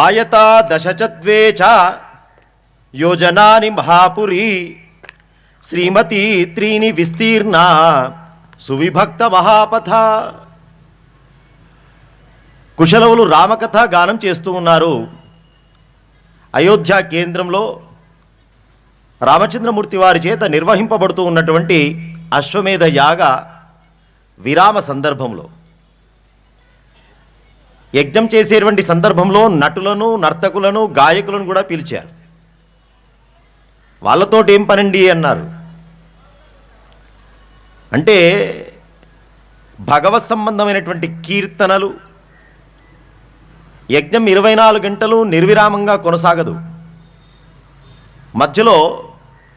ఆయతా దశచద్వే చ యోజనాని మహాపురీ శ్రీమతి త్రీని విస్తీర్ణ సువిభక్త మహాపథ. కుశలవులు రామకథ గానం చేస్తూ ఉన్నారు. అయోధ్య కేంద్రంలో రామచంద్రమూర్తి వారి చేత నిర్వహింపబడుతూ ఉన్నటువంటి అశ్వమేధ యాగ విరామ సందర్భంలో, యజ్ఞం చేసేటువంటి సందర్భంలో నటులను, నర్తకులను, గాయకులను కూడా పిలిచారు. వాళ్ళతోటి ఏం పనండి అన్నారు. అంటే భగవత్ సంబంధమైనటువంటి కీర్తనలు, యజ్ఞం 24 గంటలు నిర్విరామంగా కొనసాగదు. మధ్యలో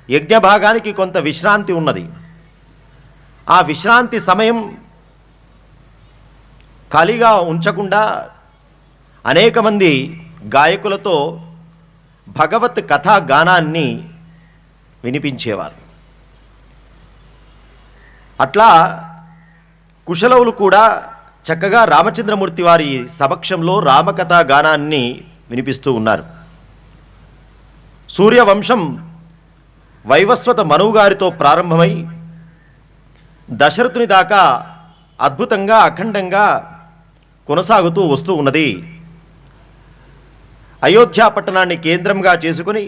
యజ్ఞ భాగానికి కొంత విశ్రాంతి ఉన్నది. ఆ విశ్రాంతి సమయం ఖాళీగా ఉంచకుండా అనేక మంది గాయకులతో భగవత్ కథా గానాన్ని వినిపించేవారు. అట్లా కుశలవులు కూడా చక్కగా రామచంద్రమూర్తి వారి సమక్షంలో రామకథా గానాన్ని వినిపిస్తూ ఉన్నారు. సూర్యవంశం వైవస్వత మనువు గారితో ప్రారంభమై దశరథుని దాకా అద్భుతంగా అఖండంగా కొనసాగుతూ వస్తూ ఉన్నది. అయోధ్య పట్టణాన్ని కేంద్రంగా చేసుకుని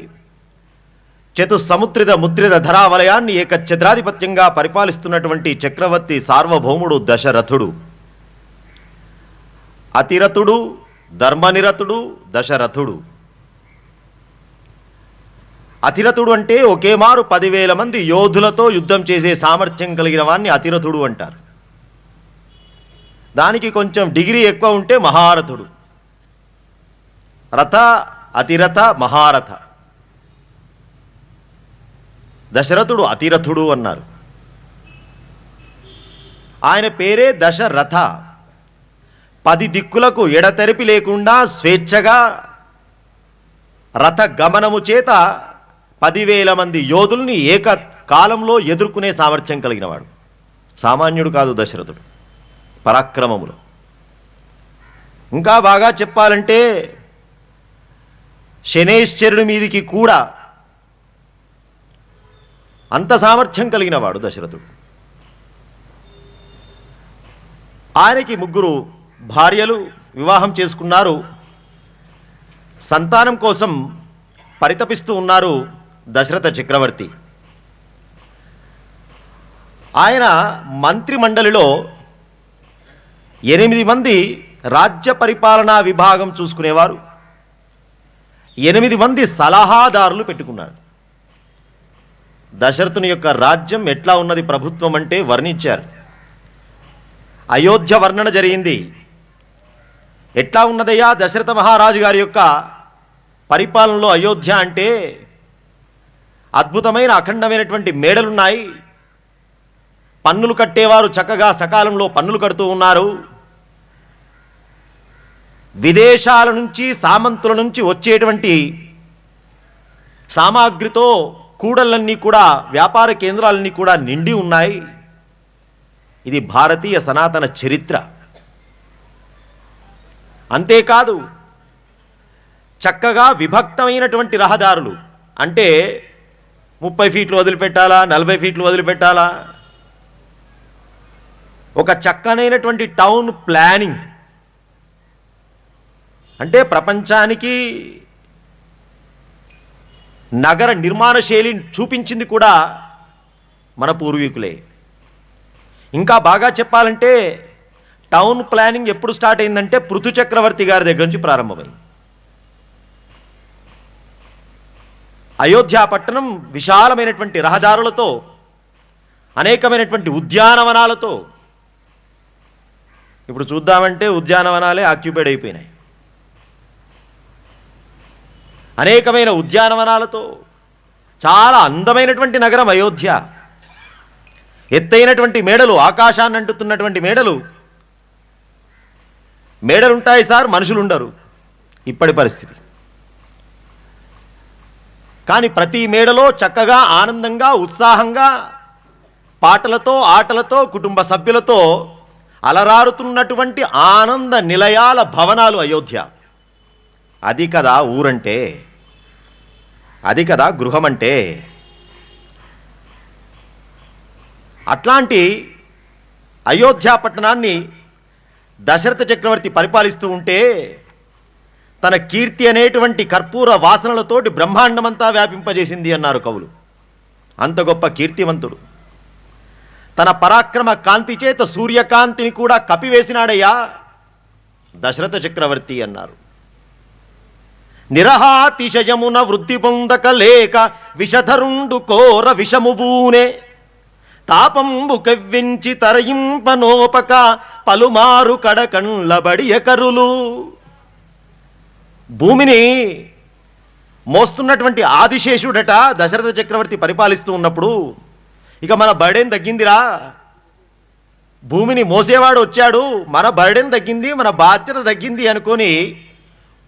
చతుస్సముద్రిత ముద్రిత ధరావలయాన్ని ఏకఛత్రాధిపత్యంగా పరిపాలిస్తున్నటువంటి చక్రవర్తి సార్వభౌముడు దశరథుడు. అతిరథుడు, ధర్మనిరతుడు దశరథుడు. అతిరథుడు అంటే ఒకేమారు 10,000 మంది యోధులతో యుద్ధం చేసే సామర్థ్యం కలిగిన వాణ్ణి అతిరథుడు అంటారు. దానికి కొంచెం డిగ్రీ ఎక్కువ ఉంటే మహారథుడు. రథ, అతిరథ, మహారథ. దశరథుడు అతిరథుడు అన్నారు. ఆయన పేరే దశరథ. 10 దిక్కులకు ఎడతెరిపి లేకుండా స్వేచ్ఛగా రథ గమనము చేత 10,000 మంది యోధుల్ని ఏకకాలంలో ఎదుర్కొనే సామర్థ్యం కలిగినవాడు. సామాన్యుడు కాదు దశరథుడు పరాక్రమములు. ఇంకా బాగా చెప్పాలంటే శనేశ్వరుడి మీదికి కూడా అంత సామర్థ్యం కలిగినవాడు దశరథుడు. ఆయనకి 3 భార్యలు, వివాహం చేసుకున్నారు. సంతానం కోసం పరితపిస్తూ ఉన్నారు దశరథ చక్రవర్తి. ఆయన మంత్రిమండలిలో 8 మంది రాజ్య పరిపాలనా విభాగం చూసుకునేవారు, 8 మంది సలహాదారులు పెట్టుకున్నారు. దశరథుని యొక్క రాజ్యం ఎట్లా ఉన్నది ప్రభుత్వం అంటే వర్ణించారు. అయోధ్య వర్ణన జరిగింది. ఎట్లా ఉన్నదయ్యా దశరథ మహారాజు గారి యొక్క పరిపాలనలో అయోధ్య అంటే, అద్భుతమైన అఖండమైనటువంటి మేడలున్నాయి. పన్నులు కట్టేవారు చక్కగా సకాలంలో పన్నులు కడుతూ ఉన్నారు. విదేశాల నుంచి, సామంతుల నుంచి వచ్చేటువంటి సామాగ్రితో కూడళ్ళన్నీ కూడా, వ్యాపార కేంద్రాలన్నీ కూడా నిండి ఉన్నాయి. ఇది భారతీయ సనాతన చరిత్ర. అంతేకాదు చక్కగా విభక్తమైనటువంటి రహదారులు, అంటే 30 ఫీట్లు వదిలిపెట్టాలా, 40 ఫీట్లు వదిలిపెట్టాలా, ఒక చక్కనైనటువంటి టౌన్ ప్లానింగ్. అంటే ప్రపంచానికి నగర నిర్మాణ శైలిని చూపించింది కూడా మన పూర్వీకులే. ఇంకా బాగా చెప్పాలంటే టౌన్ ప్లానింగ్ ఎప్పుడు స్టార్ట్ అయిందంటే పృథు చక్రవర్తి గారి దగ్గర నుంచి ప్రారంభమైంది. అయోధ్య పట్టణం విశాలమైనటువంటి రహదారులతో, అనేకమైనటువంటి ఉద్యానవనాలతో, ఇప్పుడు చూద్దామంటే ఉద్యానవనాలే ఆక్యుపైడ్ అయిపోయినాయి. అనేకమైన ఉద్యానవనాలతో చాలా అందమైనటువంటి నగరం అయోధ్య. ఎత్తైనటువంటి మేడలు, ఆకాశాన్ని అంటుతున్నటువంటి మేడలు. మేడలుంటాయి సార్, మనుషులు ఉండరు ఇప్పటి పరిస్థితి. కానీ ప్రతి మేడలో చక్కగా ఆనందంగా, ఉత్సాహంగా, పాటలతో, ఆటలతో, కుటుంబ సభ్యులతో అలరారుతున్నటువంటి ఆనంద నిలయాల భవనాలు అయోధ్య. అది కదా ఊరంటే, అది కదా గృహం అంటే. అట్లాంటి అయోధ్య పట్టణాన్ని దశరథ చక్రవర్తి పరిపాలిస్తూ ఉంటే తన కీర్తి అనేటువంటి కర్పూర వాసనలతోటి బ్రహ్మాండమంతా వ్యాపింపజేసింది అన్నారు కవులు. అంత గొప్ప కీర్తివంతుడు. తన పరాక్రమ కాంతి చేత సూర్యకాంతిని కూడా కప్పివేసినాడయ్యా దశరథ చక్రవర్తి అన్నారు. నిరహాతిశయమున వృద్ధి పొందక లేక విషధరుండు కోర విషముబూనే తాపంబు కవ్వించి తరయింపనోపక పలుమారు కడకండ్లబడి ఎకరులు. భూమిని మోస్తున్నటువంటి ఆదిశేషుడట దశరథ చక్రవర్తి పరిపాలిస్తూ ఉన్నప్పుడు, ఇక మన బర్డెన్ తగ్గిందిరా, భూమిని మోసేవాడు వచ్చాడు, మన బర్డెన్ తగ్గింది, మన బాధ్యత తగ్గింది అనుకొని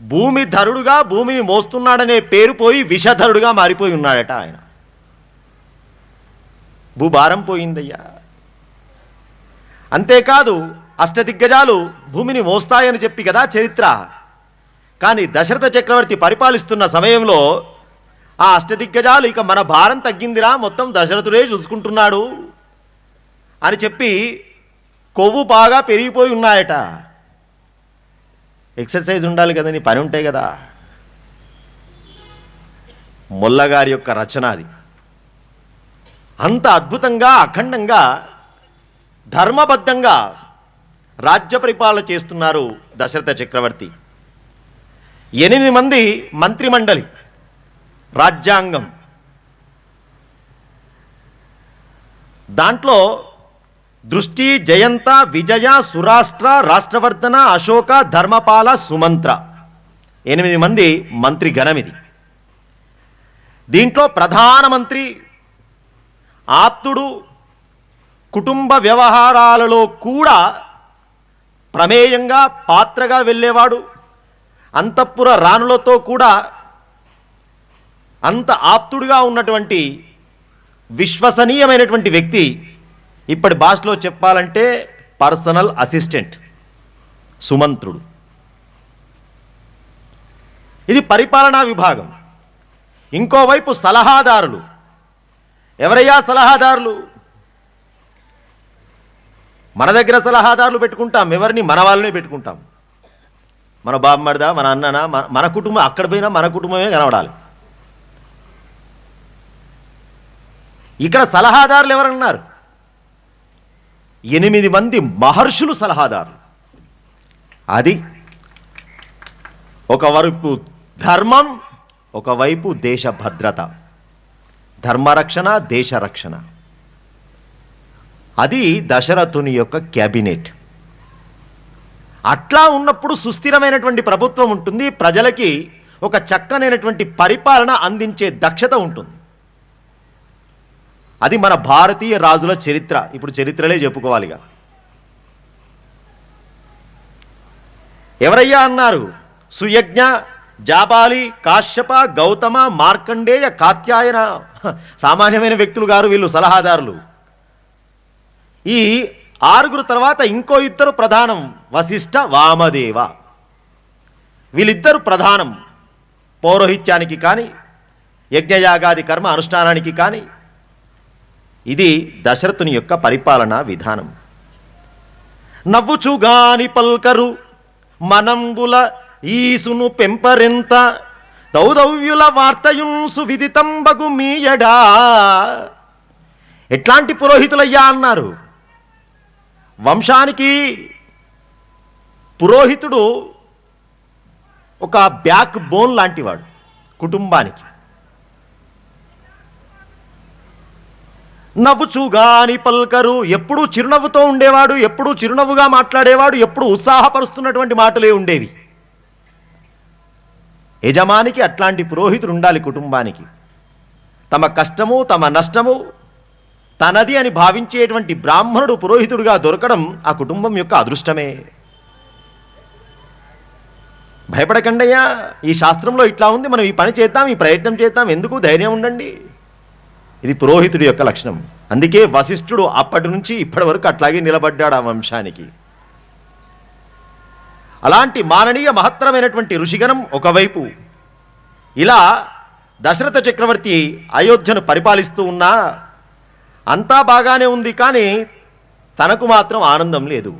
భూమిధరుడుగా భూమిని మోస్తున్నాడనే పేరు పోయి విషధరుడుగా మారిపోయి ఉన్నాడట ఆయన. భూభారం పోయిందయ్యా. అంతేకాదు అష్టదిగ్గజాలు భూమిని మోస్తాయని చెప్పి కదా చరిత్ర. కానీ దశరథ చక్రవర్తి పరిపాలిస్తున్న సమయంలో ఆ అష్టదిగ్గజాలు ఇక మన భారం తగ్గిందిరా, మొత్తం దశరథుడే చూసుకుంటున్నాడు అని చెప్పి కొవ్వు బాగా పెరిగిపోయి ఉన్నాయట. ఎక్సర్సైజ్ ఉండాలి కదా, నీ పని ఉంటాయి కదా. మొల్లగారి యొక్క రచన అది. అంత అద్భుతంగా అఖండంగా ధర్మబద్ధంగా రాజ్య పరిపాలన చేస్తున్నారు దశరథ చక్రవర్తి. 8 మంది మంత్రిమండలి, రాజ్యాంగం, దాంట్లో దృష్టి, జయంత, విజయ, సురాష్ట్ర, రాష్ట్రవర్ధన, అశోక, ధర్మపాల, సుమంత్ర 8 మంది మంత్రి గణమిది. దీంట్లో ప్రధానమంత్రి ఆప్తుడు, కుటుంబ వ్యవహారాలలో కూడా ప్రమేయంగా పాత్రగా వెళ్ళేవాడు, అంతఃపుర రాణులతో కూడా అంత ఆప్తుడుగా ఉన్నటువంటి విశ్వసనీయమైనటువంటి వ్యక్తి. ఇప్పటి భాషలో చెప్పాలంటే పర్సనల్ అసిస్టెంట్ సుమంత్రుడు. ఇది పరిపాలనా విభాగం. ఇంకోవైపు సలహాదారులు. ఎవరయ్యా సలహాదారులు? మన దగ్గర సలహాదారులు పెట్టుకుంటాం, ఎవరిని? మన వాళ్ళనే పెట్టుకుంటాం. మన బామ్మర్దా, మన అన్ననా, మన కుటుంబం. అక్కడ పోయినా మన కుటుంబమే కనబడాలి. ఇక్కడ సలహాదారులు ఎవరన్నారు? 8 మంది మహర్షులు సలహాదారులు. అది ఒకవైపు ధర్మం, ఒకవైపు దేశ భద్రత, ధర్మరక్షణ, దేశ రక్షణ. అది దశరథుని యొక్క క్యాబినెట్. అట్లా ఉన్నప్పుడు సుస్థిరమైనటువంటి ప్రభుత్వం ఉంటుంది, ప్రజలకి ఒక చక్కనైనటువంటి పరిపాలన అందించే దక్షత ఉంటుంది. అది మన భారతీయ రాజుల చరిత్ర. ఇప్పుడు చరిత్రలే చెప్పుకోవాలిగా. ఎవరయ్యా అన్నారు? సుయజ్ఞ, జాబాలి, కాశ్యప, గౌతమ, మార్కండేయ, కాత్యాయన. సామాన్యమైన వ్యక్తులు గారు వీళ్ళు, సలహాదారులు. ఈ 6 తర్వాత ఇంకో 2 ప్రధానం, వశిష్ఠ, వామదేవ. వీళ్ళిద్దరు ప్రధానం పౌరోహిత్యానికి కానీ యజ్ఞయాగాది కర్మ అనుష్ఠానానికి కానీ. ఇది దశరథుని యొక్క పరిపాలనా విధానం. నవ్వుచుగాని పల్కరు మనంబుల ఈసును పెంపరెంత దౌదవ్యుల వార్తయుంసు విదితంబగు మీయడా. ఎట్లాంటి పురోహితులయ్యా అన్నారు? వంశానికి పురోహితుడు ఒక బ్యాక్ బోన్ లాంటివాడు కుటుంబానికి. నవ్వుచుగాని పల్కరు, ఎప్పుడూ చిరునవ్వుతో ఉండేవాడు, ఎప్పుడూ చిరునవ్వుగా మాట్లాడేవాడు, ఎప్పుడూ ఉత్సాహపరుస్తున్నటువంటి మాటలే ఉండేవి. యజమానికి అట్లాంటి పురోహితుడు ఉండాలి కుటుంబానికి. తమ కష్టము, తమ నష్టము తనది అని భావించేటువంటి బ్రాహ్మణుడు పురోహితుడుగా దొరకడం ఆ కుటుంబం యొక్క అదృష్టమే. భయపడకండయ్యా, ఈ శాస్త్రంలో ఇట్లా ఉంది, మనం ఈ పని చేద్దాం, ఈ ప్రయత్నం చేద్దాం, ఎందుకు? ధైర్యం ఉండండి. ఇది పురోహితుడి యొక్క లక్షణం. అందుకే వశిష్ఠుడు అప్పటి నుంచి ఇప్పటి వరకు అట్లాగే నిలబడ్డాడు ఆ వంశానికి. అలాంటి మాననీయ మహత్తరమైనటువంటి ఋషిగణం ఒకవైపు, ఇలా దశరథ చక్రవర్తి అయోధ్యను పరిపాలిస్తూ ఉన్నా అంతా బాగానే ఉంది, కానీ తనకు మాత్రం ఆనందం లేదు.